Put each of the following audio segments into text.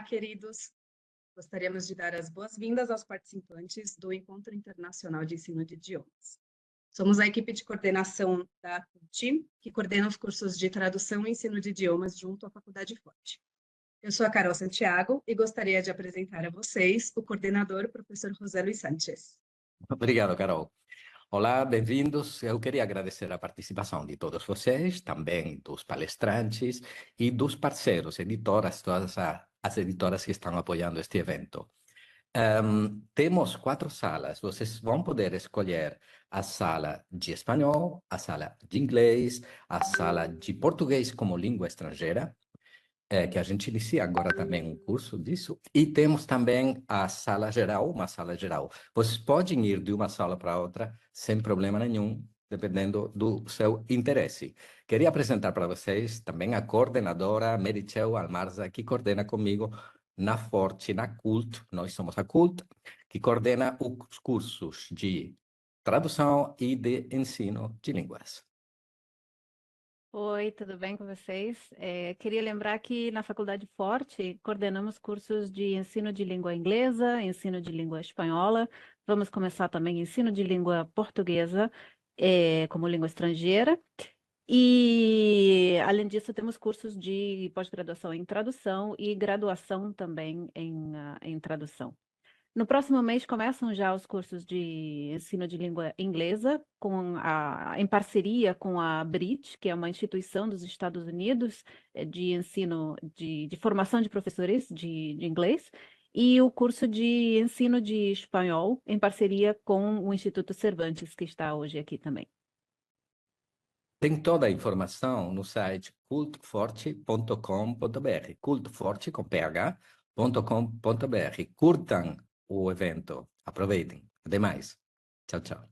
queridos. Gostaríamos de dar as boas-vindas aos participantes do Encontro Internacional de Ensino de Idiomas. Somos a equipe de coordenação da CUT, que coordena os cursos de tradução e ensino de idiomas junto à Faculdade Forte. Eu sou a Carol Santiago e gostaria de apresentar a vocês o coordenador, professor José Luis Sánchez. Obrigado, Carol. Olá, bem-vindos. Eu queria agradecer a participação de todos vocês, também dos palestrantes e dos parceiros, editoras, todas as editoras que estão apoiando este evento. Temos 4 salas. Vocês vão poder escolher a sala de espanhol, a sala de inglês, a sala de português como língua estrangeira, que a gente inicia agora também um curso disso, e temos também a sala geral, uma sala geral. Vocês podem ir de uma sala para outra sem problema nenhum, dependendo do seu interesse. Queria apresentar para vocês também a coordenadora Meritxell Almarza, que coordena comigo na Forte, na CULT, nós somos a CULT, que coordena os cursos de tradução e de ensino de línguas. Oi, tudo bem com vocês? Queria lembrar que na Faculdade Forte coordenamos cursos de ensino de língua inglesa, ensino de língua espanhola, vamos começar também ensino de língua portuguesa como língua estrangeira. E, além disso, temos cursos de pós-graduação em tradução e graduação também em tradução. No próximo mês começam já os cursos de ensino de língua inglesa, em parceria com a BRIT, que é uma instituição dos Estados Unidos de ensino, de formação de professores de inglês, e o curso de ensino de espanhol, em parceria com o Instituto Cervantes, que está hoje aqui também. Tem toda a informação no site cultforte.com.br, cultforte com ph.com.br. Curtam o evento, aproveitem. Até mais. Tchau, tchau.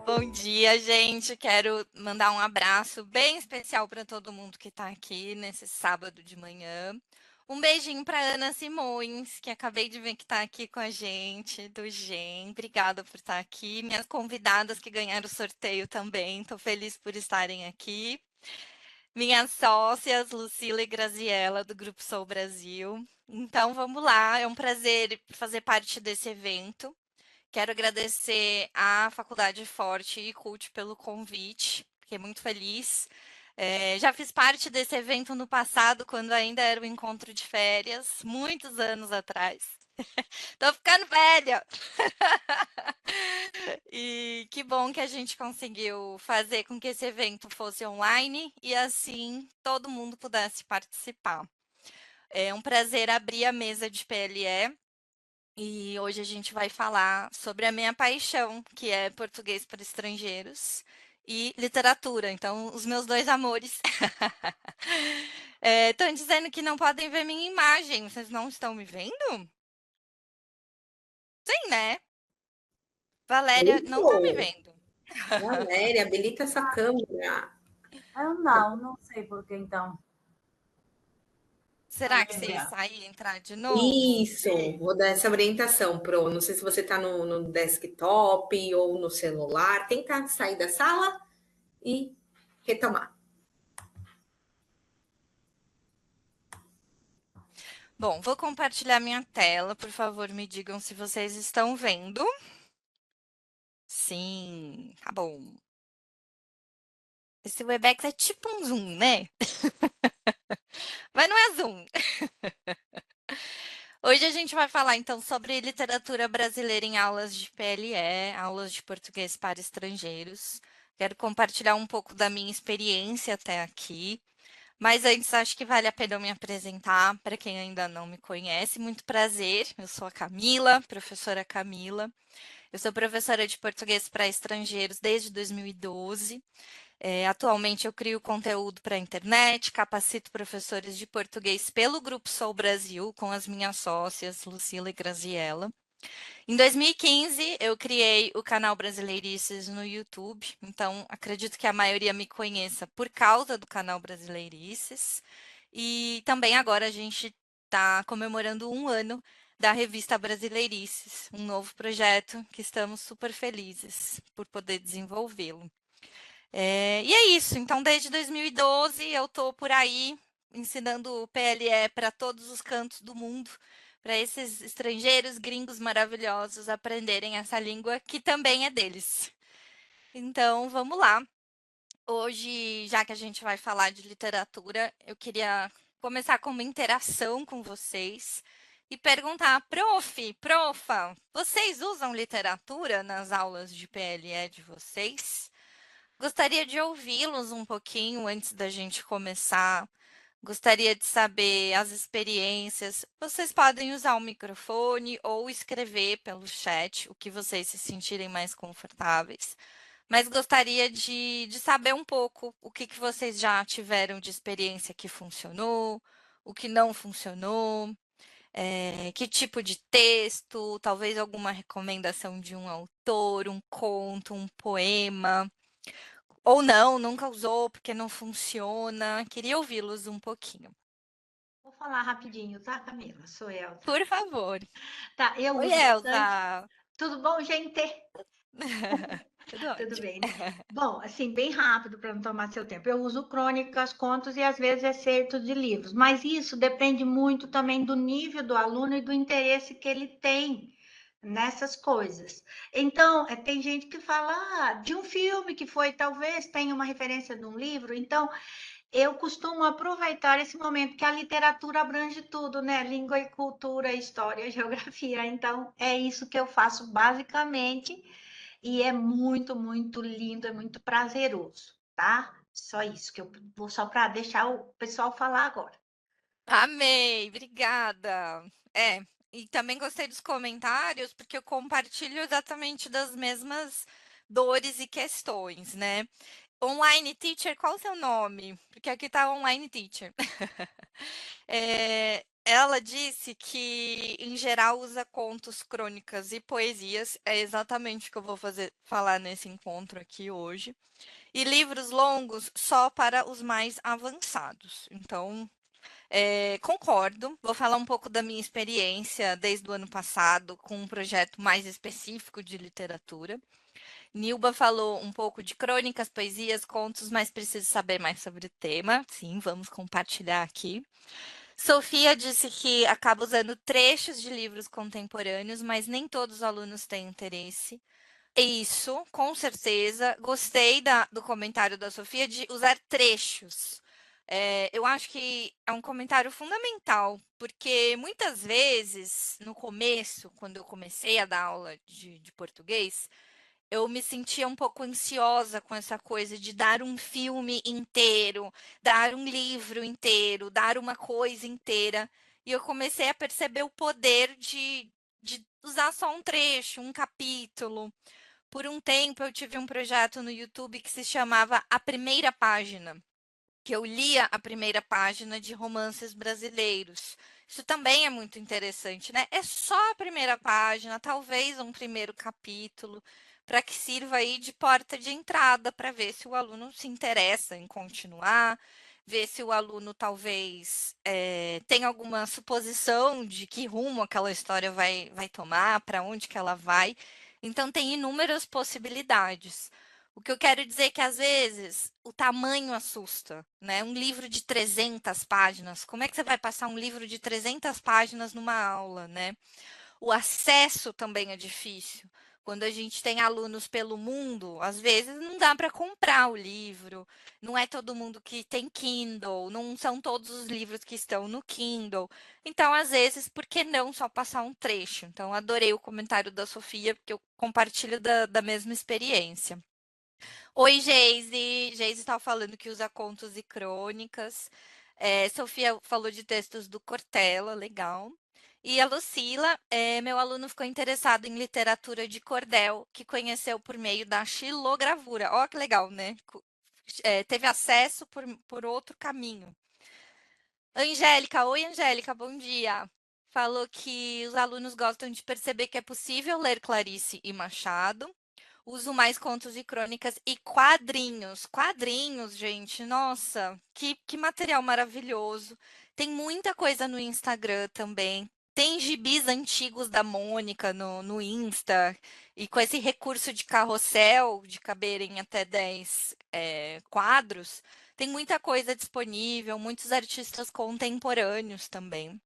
Bom dia, gente. Quero mandar um abraço bem especial para todo mundo que está aqui nesse sábado de manhã. Um beijinho para Ana Simões, que acabei de ver que está aqui com a gente, do GEM. Obrigada por estar aqui. Minhas convidadas que ganharam o sorteio também. Estou feliz por estarem aqui. Minhas sócias, Lucila e Graziella, do Grupo Sou Brasil. Então, vamos lá. É um prazer fazer parte desse evento. Quero agradecer à Faculdade Forte e CUT pelo convite. Fiquei muito feliz. Já fiz parte desse evento no passado, quando ainda era o encontro de férias, muitos anos atrás. Tô ficando velha! E que bom que a gente conseguiu fazer com que esse evento fosse online e assim todo mundo pudesse participar. É um prazer abrir a mesa de PLE. E hoje a gente vai falar sobre a minha paixão, que é português para estrangeiros e literatura. Então, os meus 2 amores. Estão dizendo que não podem ver minha imagem. Vocês não estão me vendo? Sim, né? Valéria não está me vendo. Valéria, habilita essa câmera. Eu não sei por que então. Será que se sair e entrar de novo? Isso, vou dar essa orientação, Pro. Não sei se você está no desktop ou no celular. Tenta sair da sala e retomar. Bom, vou compartilhar minha tela. Por favor, me digam se vocês estão vendo. Sim, tá bom. Esse Webex é tipo um Zoom, né? Mas não é Zoom. Hoje a gente vai falar, então, sobre literatura brasileira em aulas de PLE, aulas de português para estrangeiros. Quero compartilhar um pouco da minha experiência até aqui. Mas antes, acho que vale a pena eu me apresentar para quem ainda não me conhece. Muito prazer, eu sou a Camila, professora Camila. Eu sou professora de português para estrangeiros desde 2012. Atualmente eu crio conteúdo para a internet, capacito professores de português pelo Grupo Sou Brasil, com as minhas sócias, Lucila e Graziella. Em 2015, eu criei o canal Brasileirices no YouTube, então acredito que a maioria me conheça por causa do canal Brasileirices. E também agora a gente está comemorando 1 ano da revista Brasileirices, um novo projeto que estamos super felizes por poder desenvolvê-lo. E é isso. Então, desde 2012, eu estou por aí ensinando o PLE para todos os cantos do mundo, para esses estrangeiros gringos maravilhosos aprenderem essa língua que também é deles. Então, vamos lá. Hoje, já que a gente vai falar de literatura, eu queria começar com uma interação com vocês e perguntar, profa, vocês usam literatura nas aulas de PLE de vocês? Gostaria de ouvi-los um pouquinho antes da gente começar. Gostaria de saber as experiências. Vocês podem usar o microfone ou escrever pelo chat, o que vocês se sentirem mais confortáveis. Mas gostaria de saber um pouco o que vocês já tiveram de experiência que funcionou, o que não funcionou, que tipo de texto, talvez alguma recomendação de um autor, um conto, um poema. Ou não, nunca usou porque não funciona. Queria ouvi-los um pouquinho. Vou falar rapidinho, tá, Camila? Sou Elza. Por favor. Tá, eu Oi, uso bastante. Elza. Tudo bom, gente? Tudo ótimo. Tudo bem, né? Bom, assim, bem rápido para não tomar seu tempo. Eu uso crônicas, contos e às vezes excertos de livros, mas isso depende muito também do nível do aluno e do interesse que ele tem nessas coisas. Então, tem gente que fala de um filme que foi, talvez tenha uma referência de um livro, então eu costumo aproveitar esse momento que a literatura abrange tudo, né? Língua e cultura, história, geografia. Então, é isso que eu faço basicamente. E é muito, muito lindo, é muito prazeroso, tá? Só isso que eu vou só para deixar o pessoal falar agora. Amei, obrigada. E também gostei dos comentários, porque eu compartilho exatamente das mesmas dores e questões, né? Online Teacher, qual o seu nome? Porque aqui tá Online Teacher. Ela disse que, em geral, usa contos, crônicas e poesias. É exatamente o que eu vou falar nesse encontro aqui hoje. E livros longos só para os mais avançados. Então, concordo. Vou falar um pouco da minha experiência desde o ano passado com um projeto mais específico de literatura. Nilba falou um pouco de crônicas, poesias, contos, mas preciso saber mais sobre o tema. Sim, vamos compartilhar aqui. Sofia disse que acaba usando trechos de livros contemporâneos, mas nem todos os alunos têm interesse. Isso, com certeza. Gostei do comentário da Sofia de usar trechos. Eu acho que é um comentário fundamental, porque muitas vezes, no começo, quando eu comecei a dar aula de português, eu me sentia um pouco ansiosa com essa coisa de dar um filme inteiro, dar um livro inteiro, dar uma coisa inteira. E eu comecei a perceber o poder de usar só um trecho, um capítulo. Por um tempo, eu tive um projeto no YouTube que se chamava A Primeira Página, que eu lia a primeira página de romances brasileiros. Isso também é muito interessante, né? É só a primeira página, talvez um primeiro capítulo, para que sirva aí de porta de entrada para ver se o aluno se interessa em continuar, ver se o aluno talvez tenha alguma suposição de que rumo aquela história vai tomar, para onde que ela vai. Então, tem inúmeras possibilidades. O que eu quero dizer é que, às vezes, o tamanho assusta, né? Um livro de 300 páginas, como é que você vai passar um livro de 300 páginas numa aula, né? O acesso também é difícil. Quando a gente tem alunos pelo mundo, às vezes não dá para comprar o livro, não é todo mundo que tem Kindle, não são todos os livros que estão no Kindle. Então, às vezes, por que não só passar um trecho? Então, adorei o comentário da Sofia, porque eu compartilho da mesma experiência. Oi, Geise. Geise estava falando que usa contos e crônicas. Sofia falou de textos do Cortella, legal. E a Lucila, meu aluno ficou interessado em literatura de cordel, que conheceu por meio da xilogravura. Ó, que legal, né? Teve acesso por outro caminho. Angélica, oi, Angélica, bom dia. Falou que os alunos gostam de perceber que é possível ler Clarice e Machado. Uso mais contos e crônicas e quadrinhos. Quadrinhos, gente, nossa, que material maravilhoso. Tem muita coisa no Instagram também. Tem gibis antigos da Mônica no Insta, e com esse recurso de carrossel, de caberem até 10 quadros, tem muita coisa disponível, muitos artistas contemporâneos também.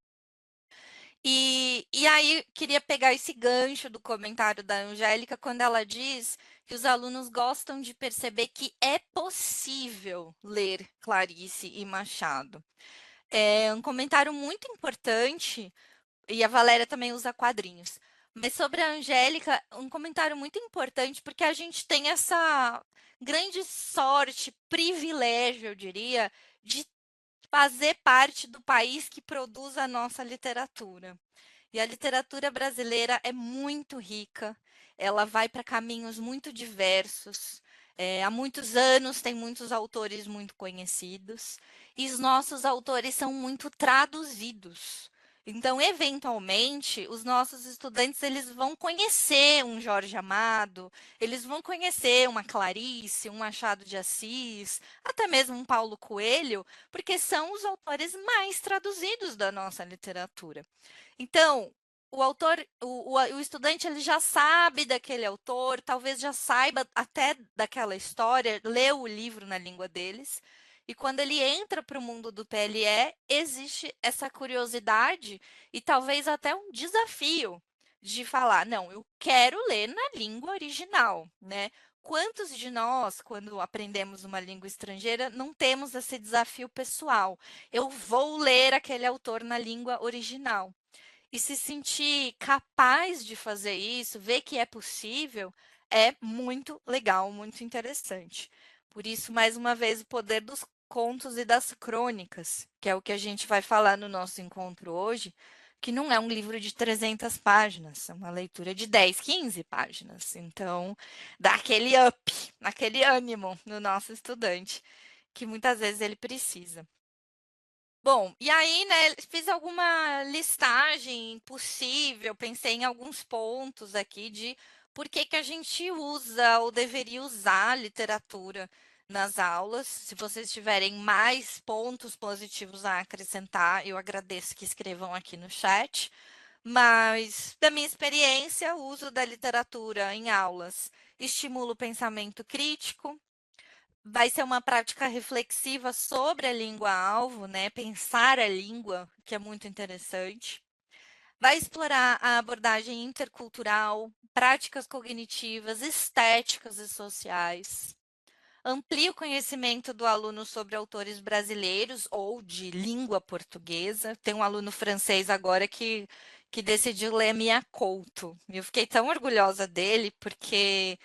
E aí, queria pegar esse gancho do comentário da Angélica, quando ela diz que os alunos gostam de perceber que é possível ler Clarice e Machado. É um comentário muito importante, e a Valéria também usa quadrinhos. Mas sobre a Angélica, um comentário muito importante, porque a gente tem essa grande sorte, privilégio, eu diria, de fazer parte do país que produz a nossa literatura. E a literatura brasileira é muito rica, ela vai para caminhos muito diversos. Há muitos anos tem muitos autores muito conhecidos, e os nossos autores são muito traduzidos. Então, eventualmente, os nossos estudantes eles vão conhecer um Jorge Amado, eles vão conhecer uma Clarice, um Machado de Assis, até mesmo um Paulo Coelho, porque são os autores mais traduzidos da nossa literatura. Então, o autor, o estudante ele já sabe daquele autor, talvez já saiba até daquela história, leu o livro na língua deles, e quando ele entra para o mundo do PLE, existe essa curiosidade e talvez até um desafio de falar, não, eu quero ler na língua original, né? Quantos de nós, quando aprendemos uma língua estrangeira, não temos esse desafio pessoal? Eu vou ler aquele autor na língua original. E se sentir capaz de fazer isso, ver que é possível, é muito legal, muito interessante. Por isso, mais uma vez, o poder dos contos e das crônicas, que é o que a gente vai falar no nosso encontro hoje, que não é um livro de 300 páginas, é uma leitura de 10, 15 páginas. Então, dá aquele up, aquele ânimo no nosso estudante, que muitas vezes ele precisa. Bom, e aí, né, fiz alguma listagem possível, pensei em alguns pontos aqui de por que que a gente usa ou deveria usar a literatura nas aulas. Se vocês tiverem mais pontos positivos a acrescentar, eu agradeço que escrevam aqui no chat. Mas, da minha experiência, o uso da literatura em aulas estimula o pensamento crítico, vai ser uma prática reflexiva sobre a língua-alvo, né? Pensar a língua, que é muito interessante. Vai explorar a abordagem intercultural, práticas cognitivas, estéticas e sociais. Amplia o conhecimento do aluno sobre autores brasileiros ou de língua portuguesa. Tem um aluno francês agora que decidiu ler Mia Couto. Eu fiquei tão orgulhosa dele, porque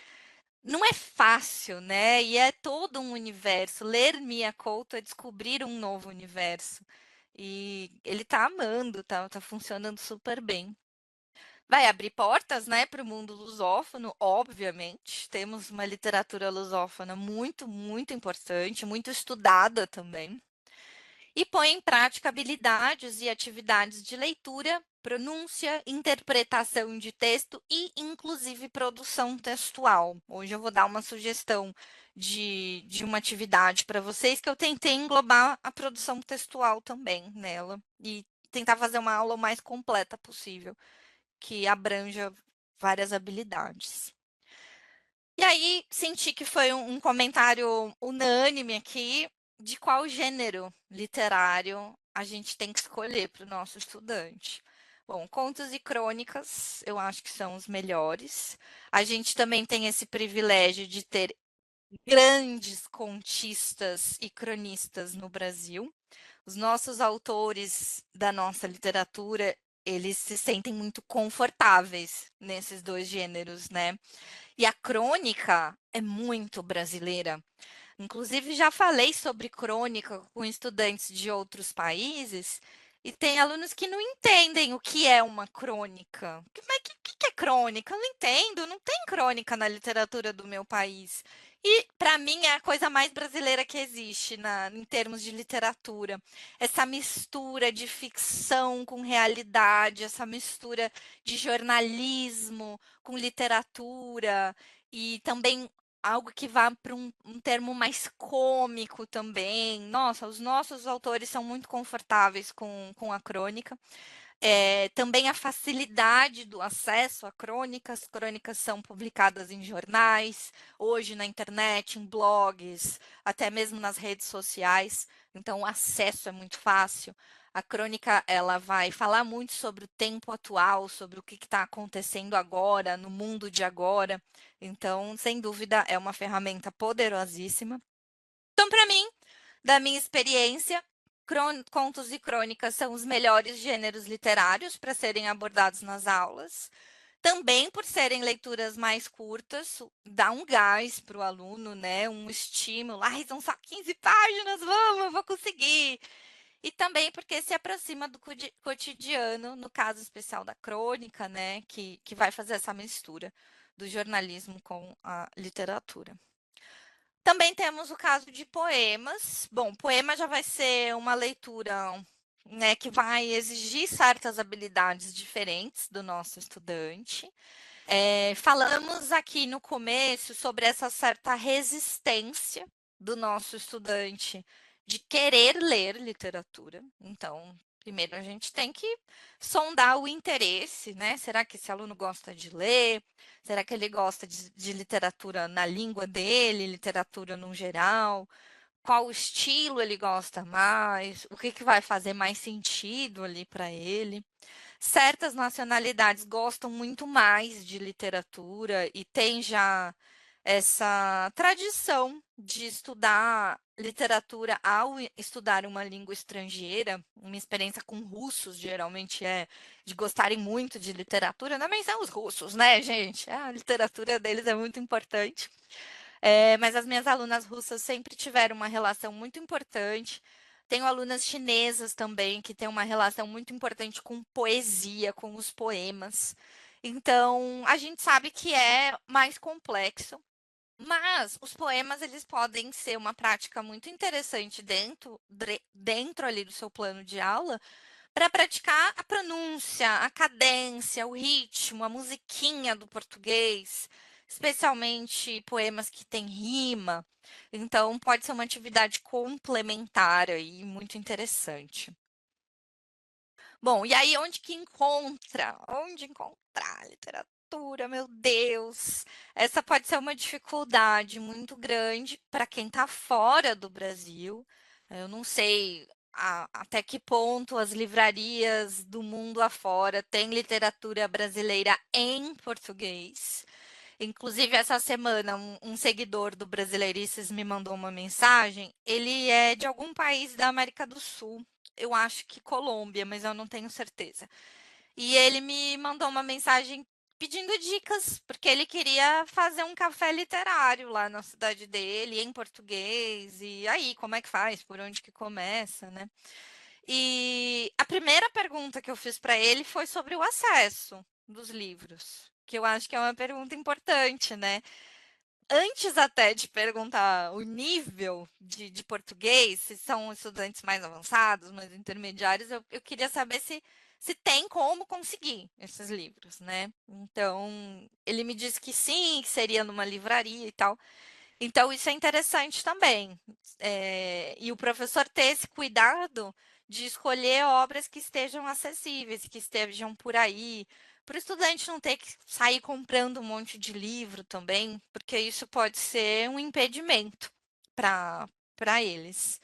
não é fácil, né? E é todo um universo. Ler Mia Couto é descobrir um novo universo. E ele tá amando, tá funcionando super bem. Vai abrir portas, né, para o mundo lusófono, obviamente. Temos uma literatura lusófona muito, muito importante, muito estudada também. E põe em prática habilidades e atividades de leitura, pronúncia, interpretação de texto e, inclusive, produção textual. Hoje eu vou dar uma sugestão de uma atividade para vocês que eu tentei englobar a produção textual também nela e tentar fazer uma aula o mais completa possível, que abranja várias habilidades. E aí, senti que foi um comentário unânime aqui de qual gênero literário a gente tem que escolher para o nosso estudante. Bom, contos e crônicas, eu acho que são os melhores. A gente também tem esse privilégio de ter grandes contistas e cronistas no Brasil. Os nossos autores da nossa literatura, eles se sentem muito confortáveis nesses dois gêneros, né? E a crônica é muito brasileira. Inclusive, já falei sobre crônica com estudantes de outros países e tem alunos que não entendem o que é uma crônica. Mas o que é crônica? Eu não entendo, não tem crônica na literatura do meu país. E, para mim, é a coisa mais brasileira que existe em termos de literatura. Essa mistura de ficção com realidade, essa mistura de jornalismo com literatura, e também algo que vá para um termo mais cômico também. Nossa, os nossos autores são muito confortáveis com a crônica. Também a facilidade do acesso a crônicas. Crônicas são publicadas em jornais, hoje na internet, em blogs, até mesmo nas redes sociais. Então, o acesso é muito fácil. A crônica ela vai falar muito sobre o tempo atual, sobre o que está acontecendo agora, no mundo de agora. Então, sem dúvida, é uma ferramenta poderosíssima. Então, para mim, da minha experiência, contos e crônicas são os melhores gêneros literários para serem abordados nas aulas. Também por serem leituras mais curtas, dá um gás para o aluno, né? Um estímulo. Ai, são só 15 páginas, vamos, eu vou conseguir. E também porque se aproxima do cotidiano, no caso especial da crônica, né? Que vai fazer essa mistura do jornalismo com a literatura. Também temos o caso de poemas. Bom, poema já vai ser uma leitura, né, que vai exigir certas habilidades diferentes do nosso estudante. Falamos aqui no começo sobre essa certa resistência do nosso estudante de querer ler literatura. Então, primeiro a gente tem que sondar o interesse, né? Será que esse aluno gosta de ler? Será que ele gosta de literatura na língua dele, literatura no geral? Qual estilo ele gosta mais? O que vai fazer mais sentido ali para ele? Certas nacionalidades gostam muito mais de literatura e tem já essa tradição de estudar literatura ao estudar uma língua estrangeira. Uma experiência com russos geralmente é de gostarem muito de literatura. Também são os russos, né, gente? A literatura deles é muito importante. Mas as minhas alunas russas sempre tiveram uma relação muito importante. Tenho alunas chinesas também que têm uma relação muito importante com poesia, com os poemas. Então, a gente sabe que é mais complexo, mas os poemas eles podem ser uma prática muito interessante dentro ali do seu plano de aula para praticar a pronúncia, a cadência, o ritmo, a musiquinha do português, especialmente poemas que têm rima. Então, pode ser uma atividade complementar e muito interessante. Bom, e aí onde que encontra? Onde encontrar literatura? Meu Deus! Essa pode ser uma dificuldade muito grande para quem está fora do Brasil. Eu não sei até que ponto as livrarias do mundo afora têm literatura brasileira em português. Inclusive, essa semana, um seguidor do Brasileirices me mandou uma mensagem. Ele é de algum país da América do Sul. Eu acho que Colômbia, mas eu não tenho certeza. E ele me mandou uma mensagem pedindo dicas, porque ele queria fazer um café literário lá na cidade dele, em português. E aí, como é que faz? Por onde que começa, né? E a primeira pergunta que eu fiz para ele foi sobre o acesso dos livros, que eu acho que é uma pergunta importante, né? Antes até de perguntar o nível de português, se são estudantes mais avançados, mais intermediários, eu queria saber se tem como conseguir esses livros, né? Então, ele me disse que sim, que seria numa livraria e tal. Então, isso é interessante também. E o professor ter esse cuidado de escolher obras que estejam acessíveis, que estejam por aí, para o estudante não ter que sair comprando um monte de livro também, porque isso pode ser um impedimento para eles.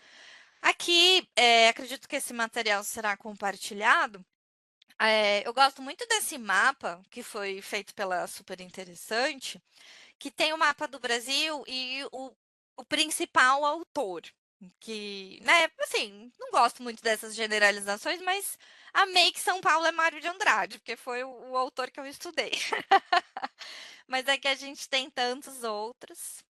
Aqui, acredito que esse material será compartilhado. Eu gosto muito desse mapa que foi feito pela Super Interessante, que tem o mapa do Brasil e o principal autor, que, né, assim, não gosto muito dessas generalizações, mas amei que São Paulo é Mário de Andrade, porque foi o autor que eu estudei. Mas é que a gente tem tantos outros.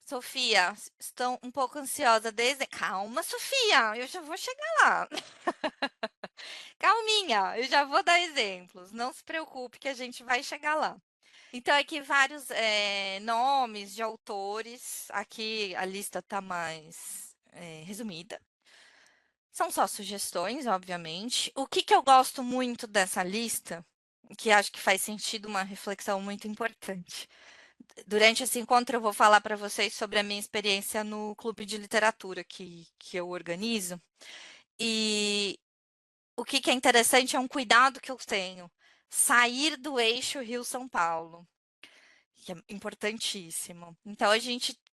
Sofia, estou um pouco ansiosa desde. Calma, Sofia, eu já vou chegar lá. Calminha, eu já vou dar exemplos. Não se preocupe que a gente vai chegar lá. Então, aqui vários nomes de autores. Aqui a lista está mais resumida. São só sugestões, obviamente. O que eu gosto muito dessa lista, que acho que faz sentido uma reflexão muito importante. Durante esse encontro, eu vou falar para vocês sobre a minha experiência no clube de literatura que eu organizo. E o que é interessante é um cuidado que eu tenho. Sair do eixo Rio-São Paulo, que é importantíssimo. Então,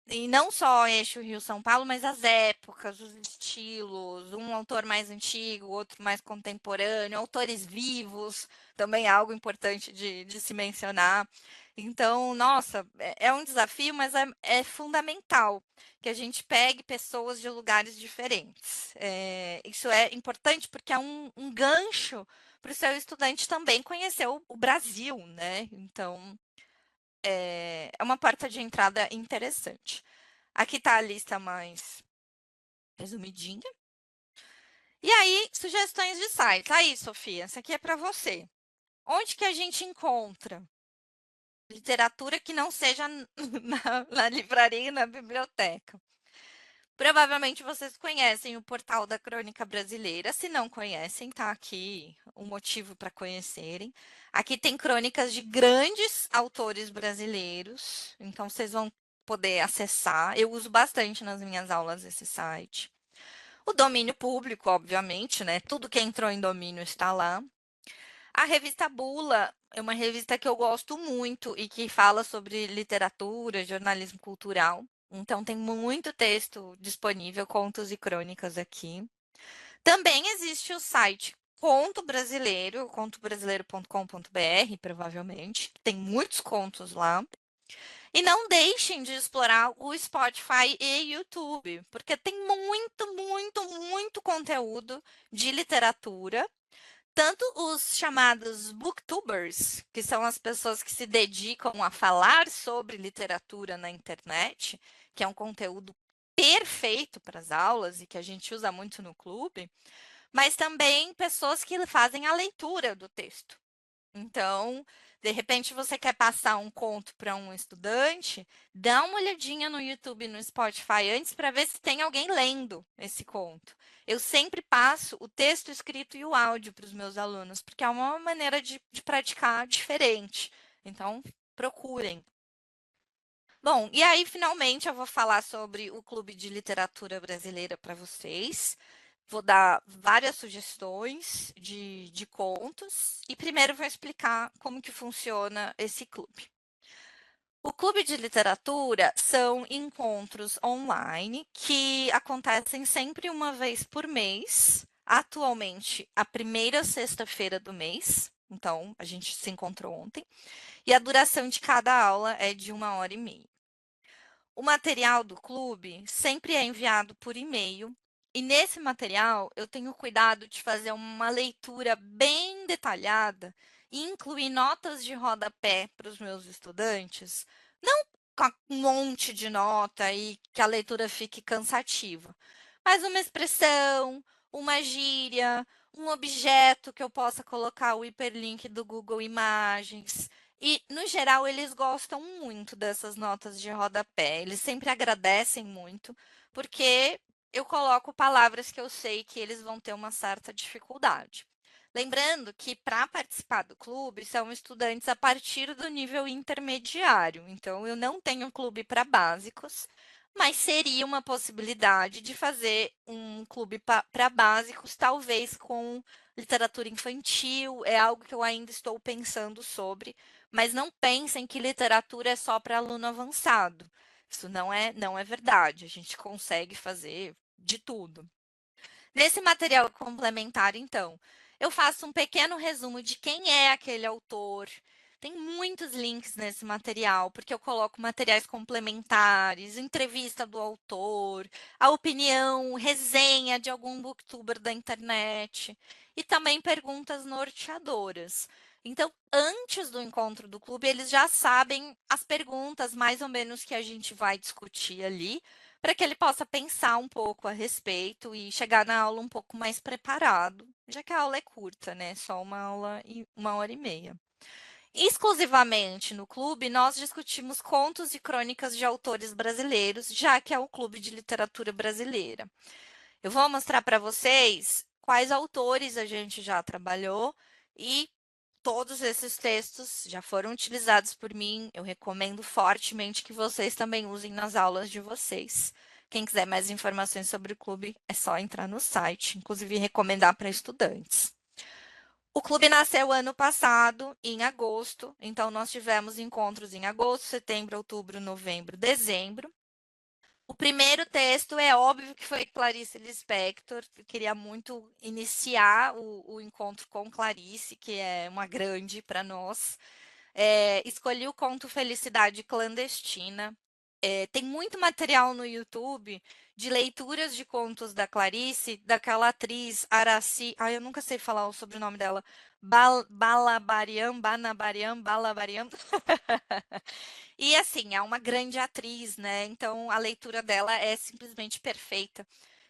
e não só eixo Rio-São Paulo, mas as épocas, os estilos, um autor mais antigo, outro mais contemporâneo, autores vivos, também é algo importante de se mencionar. Então, nossa, é um desafio, mas é fundamental que a gente pegue pessoas de lugares diferentes. Isso é importante porque é um gancho para o seu estudante também conhecer o Brasil, né? Então, é uma porta de entrada interessante. Aqui está a lista mais resumidinha. E aí, sugestões de sites. Aí, Sofia, essa aqui é para você. Onde que a gente encontra literatura que não seja na livraria e na biblioteca? Provavelmente vocês conhecem o portal da Crônica Brasileira. Se não conhecem, tá aqui um motivo para conhecerem. Aqui tem crônicas de grandes autores brasileiros, então vocês vão poder acessar. Eu uso bastante nas minhas aulas esse site. O domínio público, obviamente, né? Tudo que entrou em domínio está lá. A revista Bula é uma revista que eu gosto muito e que fala sobre literatura, jornalismo cultural. Então, tem muito texto disponível, contos e crônicas aqui. Também existe o site Conto Brasileiro, contobrasileiro.com.br, provavelmente. Tem muitos contos lá. E não deixem de explorar o Spotify e YouTube, porque tem muito, muito, muito conteúdo de literatura. Tanto os chamados booktubers, que são as pessoas que se dedicam a falar sobre literatura na internet, que é um conteúdo perfeito para as aulas e que a gente usa muito no clube, mas também pessoas que fazem a leitura do texto. Então, de repente você quer passar um conto para um estudante, dá uma olhadinha no YouTube e no Spotify antes para ver se tem alguém lendo esse conto. Eu sempre passo o texto escrito e o áudio para os meus alunos, porque é uma maneira de praticar diferente. Então, procurem. Bom, e aí, finalmente, eu vou falar sobre o Clube de Literatura Brasileira para vocês. Vou dar várias sugestões de contos e primeiro vou explicar como que funciona esse clube. O Clube de Literatura são encontros online que acontecem sempre uma vez por mês, atualmente a primeira sexta-feira do mês, então a gente se encontrou ontem, e a duração de cada aula é de 1h30. O material do clube sempre é enviado por e-mail e nesse material eu tenho cuidado de fazer uma leitura bem detalhada e incluir notas de rodapé para os meus estudantes, não com um monte de nota e que a leitura fique cansativa, mas uma expressão, uma gíria, um objeto que eu possa colocar o hiperlink do Google Imagens. E, no geral, eles gostam muito dessas notas de rodapé. Eles sempre agradecem muito, porque eu coloco palavras que eu sei que eles vão ter uma certa dificuldade. Lembrando que, para participar do clube, são estudantes a partir do nível intermediário. Então, eu não tenho clube para básicos, mas seria uma possibilidade de fazer um clube para básicos, talvez com literatura infantil. É algo que eu ainda estou pensando sobre. Mas não pensem que literatura é só para aluno avançado. Isso não é verdade. A gente consegue fazer de tudo. Nesse material complementar, então, eu faço um pequeno resumo de quem é aquele autor. Tem muitos links nesse material, porque eu coloco materiais complementares, entrevista do autor, a opinião, resenha de algum booktuber da internet e também perguntas norteadoras. Então, antes do encontro do clube, eles já sabem as perguntas mais ou menos que a gente vai discutir ali, para que ele possa pensar um pouco a respeito e chegar na aula um pouco mais preparado, já que a aula é curta, né? Só uma aula e 1h30. Exclusivamente no clube, nós discutimos contos e crônicas de autores brasileiros, já que é o Clube de Literatura Brasileira. Eu vou mostrar para vocês quais autores a gente já trabalhou e todos esses textos já foram utilizados por mim. Eu recomendo fortemente que vocês também usem nas aulas de vocês. Quem quiser mais informações sobre o clube, é só entrar no site, inclusive recomendar para estudantes. O clube nasceu ano passado, em agosto, então nós tivemos encontros em agosto, setembro, outubro, novembro, dezembro. O primeiro texto é óbvio que foi Clarice Lispector. Eu queria muito iniciar o encontro com Clarice, que é uma grande para nós. Escolhi o conto Felicidade Clandestina. Tem muito material no YouTube de leituras de contos da Clarice, daquela atriz Araci. Eu nunca sei falar o sobrenome dela. Balabarian. E assim, é uma grande atriz, né? Então a leitura dela é simplesmente perfeita.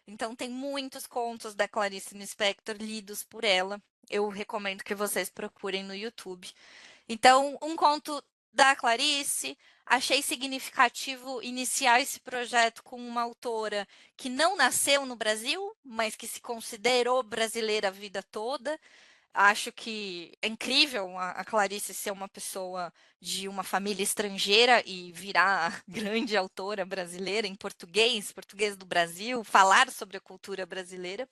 Então tem muitos contos da Clarice Lispector lidos por ela. Eu recomendo que vocês procurem no YouTube. Então, um conto da Clarice, achei significativo iniciar esse projeto com uma autora que não nasceu no Brasil, mas que se considerou brasileira a vida toda. Acho que é incrível a Clarice ser uma pessoa de uma família estrangeira e virar grande autora brasileira em português, português do Brasil, falar sobre a cultura brasileira.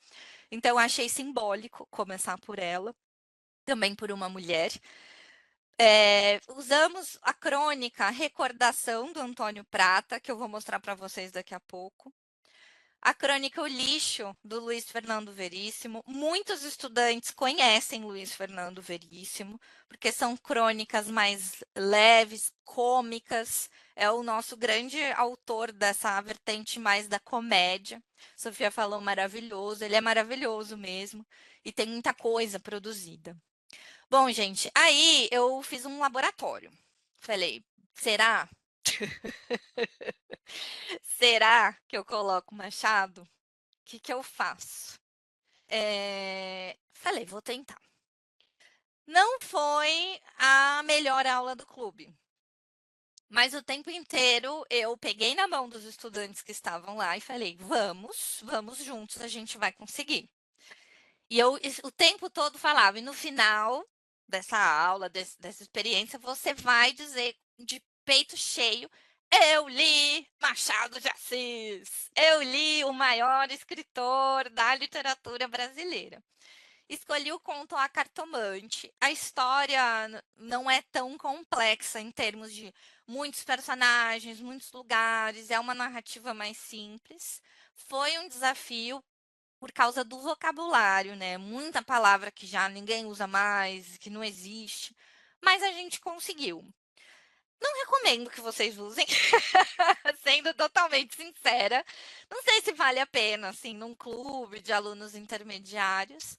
Então, achei simbólico começar por ela, também por uma mulher. Usamos a crônica Recordação do Antônio Prata, que eu vou mostrar para vocês daqui a pouco. A crônica O Lixo, do Luiz Fernando Veríssimo. Muitos estudantes conhecem Luiz Fernando Veríssimo, porque são crônicas mais leves, cômicas. É o nosso grande autor dessa vertente mais da comédia. Sofia falou maravilhoso, ele é maravilhoso mesmo, e tem muita coisa produzida. Bom, gente, aí eu fiz um laboratório. Falei, será? Será que eu coloco Machado? O que eu faço? Falei, vou tentar. Não foi a melhor aula do clube, mas o tempo inteiro eu peguei na mão dos estudantes que estavam lá e falei, vamos juntos, a gente vai conseguir. E eu o tempo todo falava, e no final dessa aula, dessa experiência, você vai dizer de peito cheio, eu li Machado de Assis, eu li o maior escritor da literatura brasileira. Escolhi o conto A Cartomante. A história não é tão complexa em termos de muitos personagens, muitos lugares, é uma narrativa mais simples. Foi um desafio por causa do vocabulário, né? Muita palavra que já ninguém usa mais, que não existe, mas a gente conseguiu. Não recomendo que vocês usem, sendo totalmente sincera. Não sei se vale a pena, assim, num clube de alunos intermediários,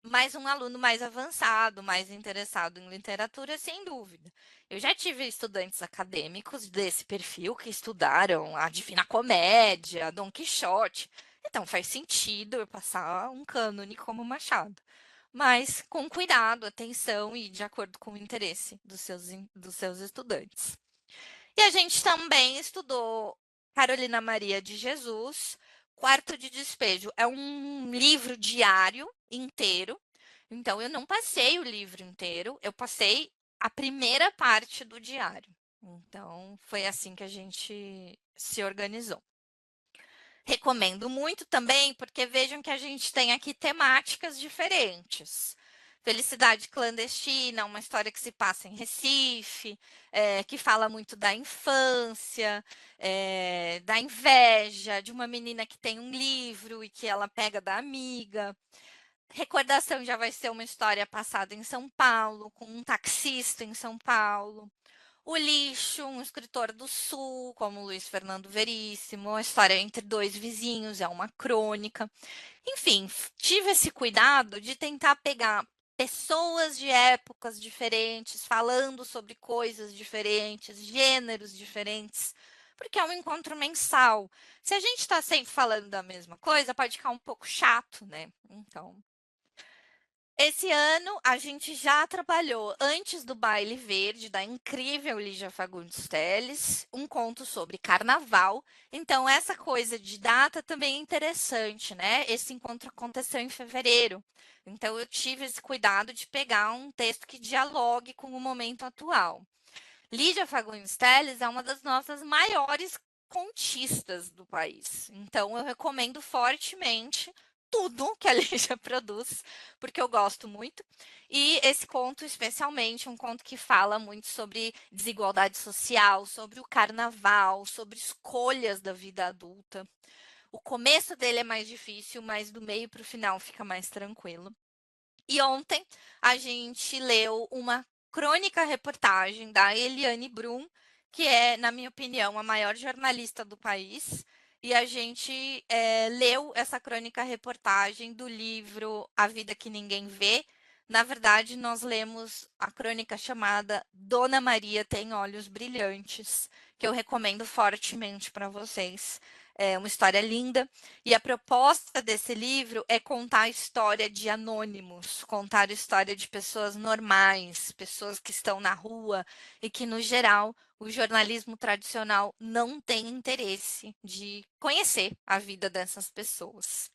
mas um aluno mais avançado, mais interessado em literatura, sem dúvida. Eu já tive estudantes acadêmicos desse perfil que estudaram a Divina Comédia, Dom Quixote. Então faz sentido eu passar um cânone como Machado. Mas com cuidado, atenção e de acordo com o interesse dos seus estudantes. E a gente também estudou Carolina Maria de Jesus, Quarto de Despejo. É um livro diário inteiro. Então, eu não passei o livro inteiro, eu passei a primeira parte do diário. Então, foi assim que a gente se organizou. Recomendo muito também, porque vejam que a gente tem aqui temáticas diferentes. Felicidade Clandestina, uma história que se passa em Recife, que fala muito da infância, da inveja, de uma menina que tem um livro e que ela pega da amiga. Recordação já vai ser uma história passada em São Paulo, com um taxista em São Paulo. O Lixo, um escritor do Sul, como Luiz Fernando Veríssimo, a história entre dois vizinhos, é uma crônica. Enfim, tive esse cuidado de tentar pegar pessoas de épocas diferentes, falando sobre coisas diferentes, gêneros diferentes, porque é um encontro mensal. Se a gente está sempre falando da mesma coisa, pode ficar um pouco chato, né? Então, esse ano a gente já trabalhou, antes do Baile Verde, da incrível Lígia Fagundes Telles, um conto sobre carnaval. Então, essa coisa de data também é interessante, né? Esse encontro aconteceu em fevereiro. Então, eu tive esse cuidado de pegar um texto que dialogue com o momento atual. Lígia Fagundes Telles é uma das nossas maiores contistas do país. Então, eu recomendo fortemente tudo que a Lígia produz, porque eu gosto muito. E esse conto, especialmente, um conto que fala muito sobre desigualdade social, sobre o carnaval, sobre escolhas da vida adulta. O começo dele é mais difícil, mas do meio para o final fica mais tranquilo. E ontem a gente leu uma crônica-reportagem da Eliane Brum, que é, na minha opinião, a maior jornalista do país. E a gente leu essa crônica-reportagem do livro A Vida que Ninguém Vê. Na verdade, nós lemos a crônica chamada Dona Maria Tem Olhos Brilhantes, que eu recomendo fortemente para vocês. É uma história linda. E a proposta desse livro é contar a história de anônimos, contar a história de pessoas normais, pessoas que estão na rua e que, no geral, o jornalismo tradicional não tem interesse de conhecer a vida dessas pessoas.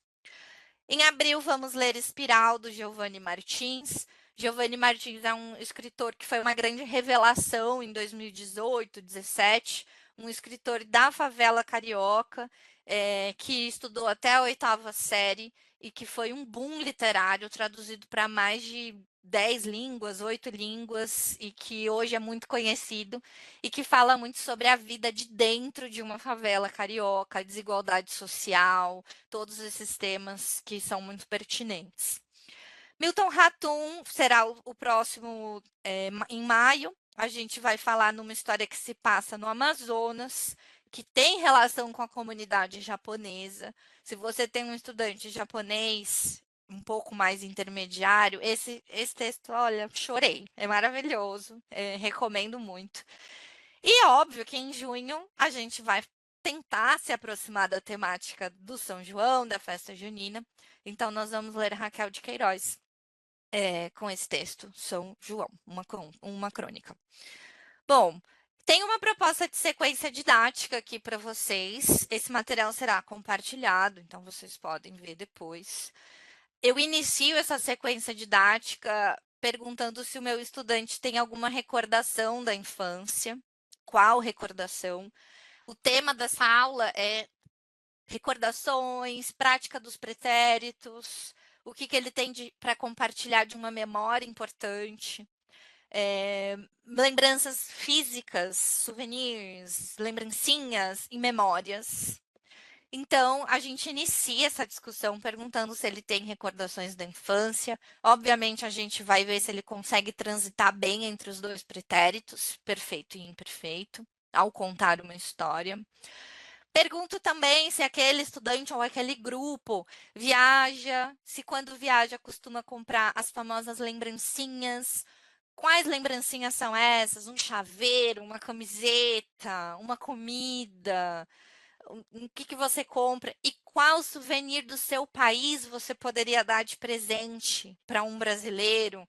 Em abril, vamos ler Espiral, do Giovanni Martins. Giovanni Martins é um escritor que foi uma grande revelação em 2018, 2017, um escritor da favela carioca, que estudou até a 8ª série e que foi um boom literário, traduzido para mais de 10 línguas, 8 línguas, e que hoje é muito conhecido, e que fala muito sobre a vida de dentro de uma favela carioca, a desigualdade social, todos esses temas que são muito pertinentes. Milton Ratum será o próximo em maio. A gente vai falar numa história que se passa no Amazonas, que tem relação com a comunidade japonesa. Se você tem um estudante japonês um pouco mais intermediário, esse texto, olha, chorei. É maravilhoso, recomendo muito. E é óbvio que em junho a gente vai tentar se aproximar da temática do São João, da festa junina. Então, nós vamos ler Raquel de Queiroz com esse texto, São João, uma crônica. Bom, tem uma proposta de sequência didática aqui para vocês. Esse material será compartilhado, então vocês podem ver depois. Eu inicio essa sequência didática perguntando se o meu estudante tem alguma recordação da infância. Qual recordação? O tema dessa aula é recordações, prática dos pretéritos, o que ele tem para compartilhar de uma memória importante, lembranças físicas, souvenirs, lembrancinhas e memórias. Então, a gente inicia essa discussão perguntando se ele tem recordações da infância. Obviamente, a gente vai ver se ele consegue transitar bem entre os dois pretéritos, perfeito e imperfeito, ao contar uma história. Pergunto também se aquele estudante ou aquele grupo viaja, se quando viaja costuma comprar as famosas lembrancinhas. Quais lembrancinhas são essas? Um chaveiro, uma camiseta, uma comida? O que você compra? E qual souvenir do seu país você poderia dar de presente para um brasileiro?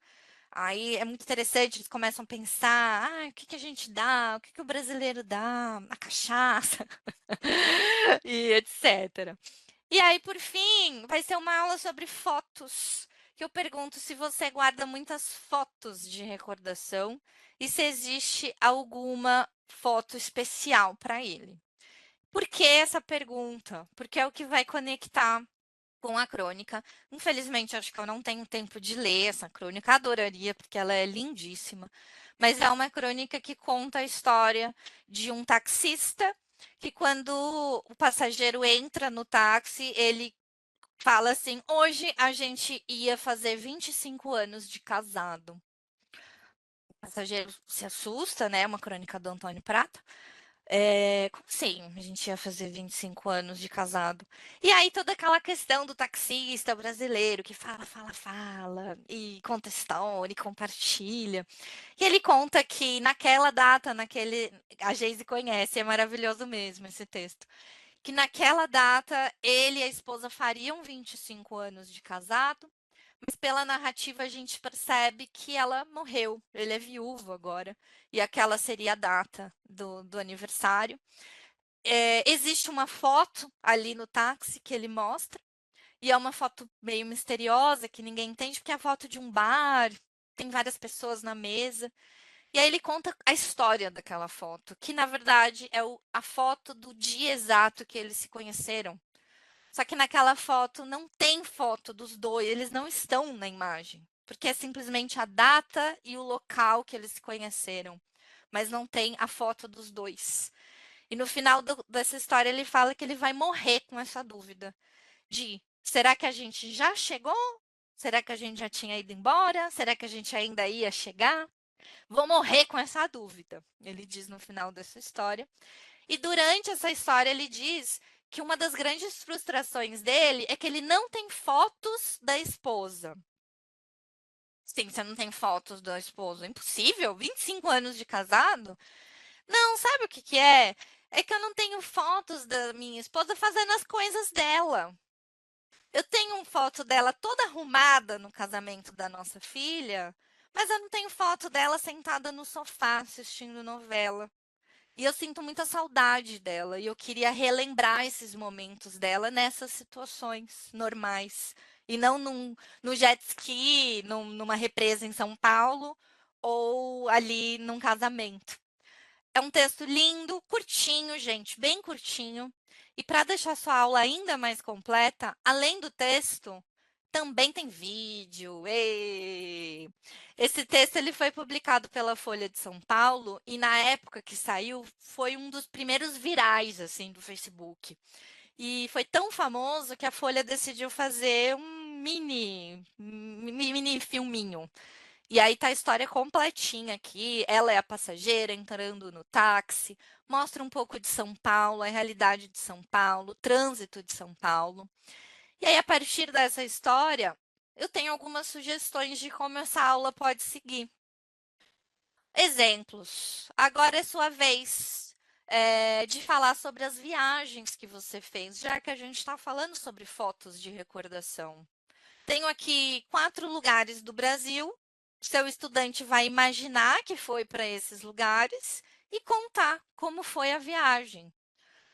Aí é muito interessante, eles começam a pensar, o que a gente dá? O que o brasileiro dá? A cachaça, e etc. E aí, por fim, vai ser uma aula sobre fotos, que eu pergunto se você guarda muitas fotos de recordação e se existe alguma foto especial para ele. Por que essa pergunta? Porque é o que vai conectar com a crônica. Infelizmente, acho que eu não tenho tempo de ler essa crônica, adoraria, porque ela é lindíssima. Mas é uma crônica que conta a história de um taxista que, quando o passageiro entra no táxi, ele fala assim: hoje a gente ia fazer 25 anos de casado. O passageiro se assusta, né? Uma crônica do Antônio Prata. Como assim? A gente ia fazer 25 anos de casado. E aí toda aquela questão do taxista brasileiro que fala, e conta história, e compartilha. E ele conta que naquela data, a Geise conhece, é maravilhoso mesmo esse texto. Que naquela data ele e a esposa fariam 25 anos de casado, mas pela narrativa a gente percebe que ela morreu, ele é viúvo agora, e aquela seria a data do aniversário. Existe uma foto ali no táxi que ele mostra, e é uma foto meio misteriosa, que ninguém entende, porque é a foto de um bar, tem várias pessoas na mesa. E aí ele conta a história daquela foto, que na verdade é a foto do dia exato que eles se conheceram. Só que naquela foto não tem tem foto dos dois, eles não estão na imagem, porque é simplesmente a data e o local que eles se conheceram, mas não tem a foto dos dois. E no final dessa história ele fala que ele vai morrer com essa dúvida de será que a gente já chegou? Será que a gente já tinha ido embora? Será que a gente ainda ia chegar? Vou morrer com essa dúvida, ele diz no final dessa história. E durante essa história ele diz que uma das grandes frustrações dele é que ele não tem fotos da esposa. Sim, você não tem fotos da esposa. Impossível? 25 anos de casado? Não, sabe o que que é? É que eu não tenho fotos da minha esposa fazendo as coisas dela. Eu tenho foto dela toda arrumada no casamento da nossa filha, mas eu não tenho foto dela sentada no sofá assistindo novela. E eu sinto muita saudade dela e eu queria relembrar esses momentos dela nessas situações normais e não no jet ski, numa represa em São Paulo ou ali num casamento. É um texto lindo, curtinho, gente, bem curtinho. E para deixar sua aula ainda mais completa, além do texto, também tem vídeo. Ê! Esse texto ele foi publicado pela Folha de São Paulo e na época que saiu foi um dos primeiros virais assim do Facebook. E foi tão famoso que a Folha decidiu fazer um mini filminho. E aí tá a história completinha aqui. Ela é a passageira entrando no táxi, mostra um pouco de São Paulo, a realidade de São Paulo, o trânsito de São Paulo. E aí, a partir dessa história, eu tenho algumas sugestões de como essa aula pode seguir. Exemplos. Agora é sua vez de falar sobre as viagens que você fez, já que a gente está falando sobre fotos de recordação. Tenho aqui 4 lugares do Brasil. Seu estudante vai imaginar que foi para esses lugares e contar como foi a viagem.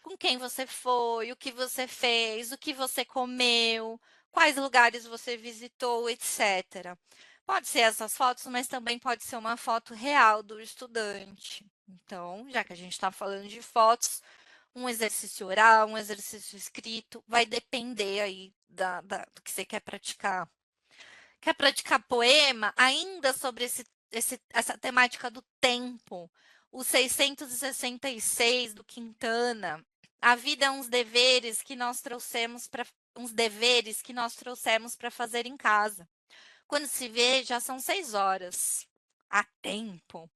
Com quem você foi, o que você fez, o que você comeu, quais lugares você visitou, etc. Pode ser essas fotos, mas também pode ser uma foto real do estudante. Então, já que a gente está falando de fotos, um exercício oral, um exercício escrito, vai depender aí do que você quer praticar. Quer praticar poema? Ainda sobre essa temática do tempo. O 666 do Quintana. A vida é uns deveres que nós trouxemos para fazer em casa. Quando se vê, já são 6 horas. Há tempo.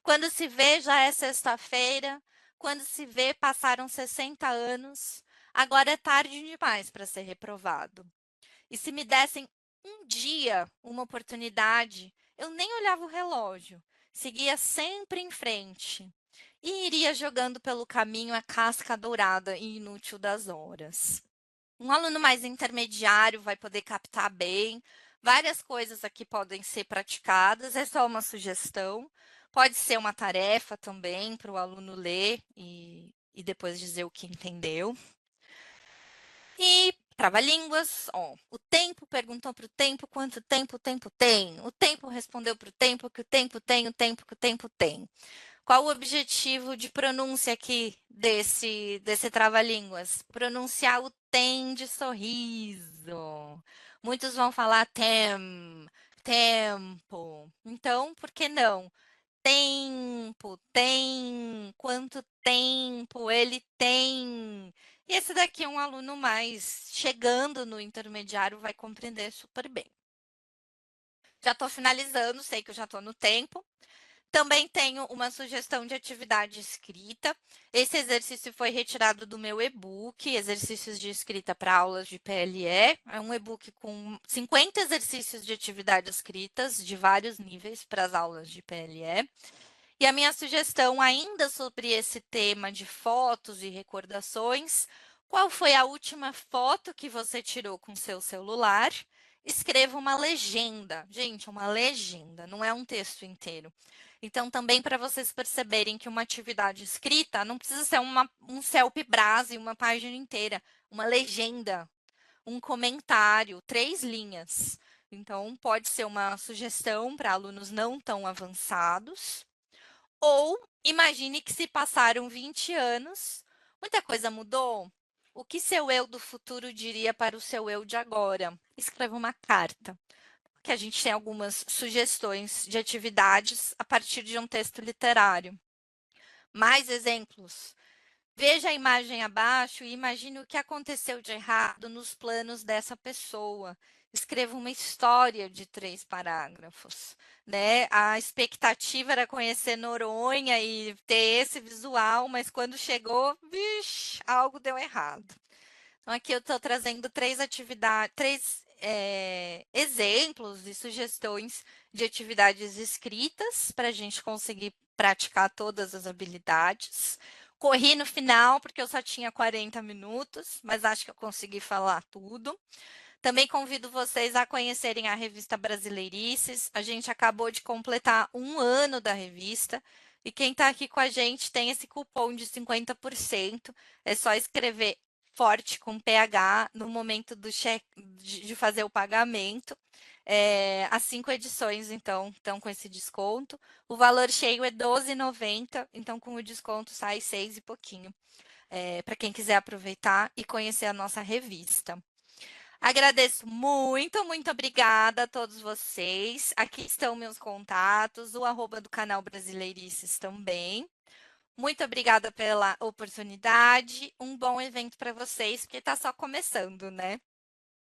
Quando se vê, já é sexta-feira. Quando se vê, passaram 60 anos. Agora é tarde demais para ser reprovado. E se me dessem um dia, uma oportunidade, eu nem olhava o relógio, seguia sempre em frente e iria jogando pelo caminho a casca dourada e inútil das horas. Um aluno mais intermediário vai poder captar bem. Várias coisas aqui podem ser praticadas, é só uma sugestão. Pode ser uma tarefa também para o aluno ler e depois dizer o que entendeu. E trava-línguas, ó, o tempo perguntou para o tempo quanto tempo o tempo tem. O tempo respondeu para o tempo que o tempo tem, o tempo que o tempo tem. Qual o objetivo de pronúncia aqui desse trava-línguas? Pronunciar o tem de sorriso. Muitos vão falar tempo. Então, por que não? Tempo, tem, quanto tempo ele tem. E esse daqui é um aluno mais chegando no intermediário, vai compreender super bem. Já estou finalizando, sei que eu já estou no tempo. Também tenho uma sugestão de atividade escrita. Esse exercício foi retirado do meu e-book, Exercícios de Escrita para Aulas de PLE. É um e-book com 50 exercícios de atividades escritas de vários níveis para as aulas de PLE. E a minha sugestão, ainda sobre esse tema de fotos e recordações, qual foi a última foto que você tirou com seu celular? Escreva uma legenda. Gente, uma legenda, não é um texto inteiro. Então, também para vocês perceberem que uma atividade escrita não precisa ser um selfie brase, uma página inteira, uma legenda, um comentário, 3 linhas. Então, pode ser uma sugestão para alunos não tão avançados. Ou imagine que se passaram 20 anos, muita coisa mudou. O que seu eu do futuro diria para o seu eu de agora? Escreva uma carta. Que a gente tem algumas sugestões de atividades a partir de um texto literário. Mais exemplos. Veja a imagem abaixo e imagine o que aconteceu de errado nos planos dessa pessoa. Escreva uma história de 3 parágrafos, né? A expectativa era conhecer Noronha e ter esse visual, mas quando chegou, vixe, algo deu errado. Então, aqui eu estou trazendo 3 atividades, 3 exemplos e sugestões de atividades escritas para a gente conseguir praticar todas as habilidades. Corri no final, porque eu só tinha 40 minutos, mas acho que eu consegui falar tudo. Também convido vocês a conhecerem a revista Brasileirices. A gente acabou de completar 1 ano da revista. E quem está aqui com a gente tem esse cupom de 50%. É só escrever forte com PH no momento do de fazer o pagamento. As 5 edições, então, estão com esse desconto. O valor cheio é R$ 12,90, então com o desconto sai 6 e pouquinho. Para quem quiser aproveitar e conhecer a nossa revista. Agradeço muito, muito obrigada a todos vocês. Aqui estão meus contatos, o @ do canal Brasileirices também. Muito obrigada pela oportunidade. Um bom evento para vocês, porque está só começando, né?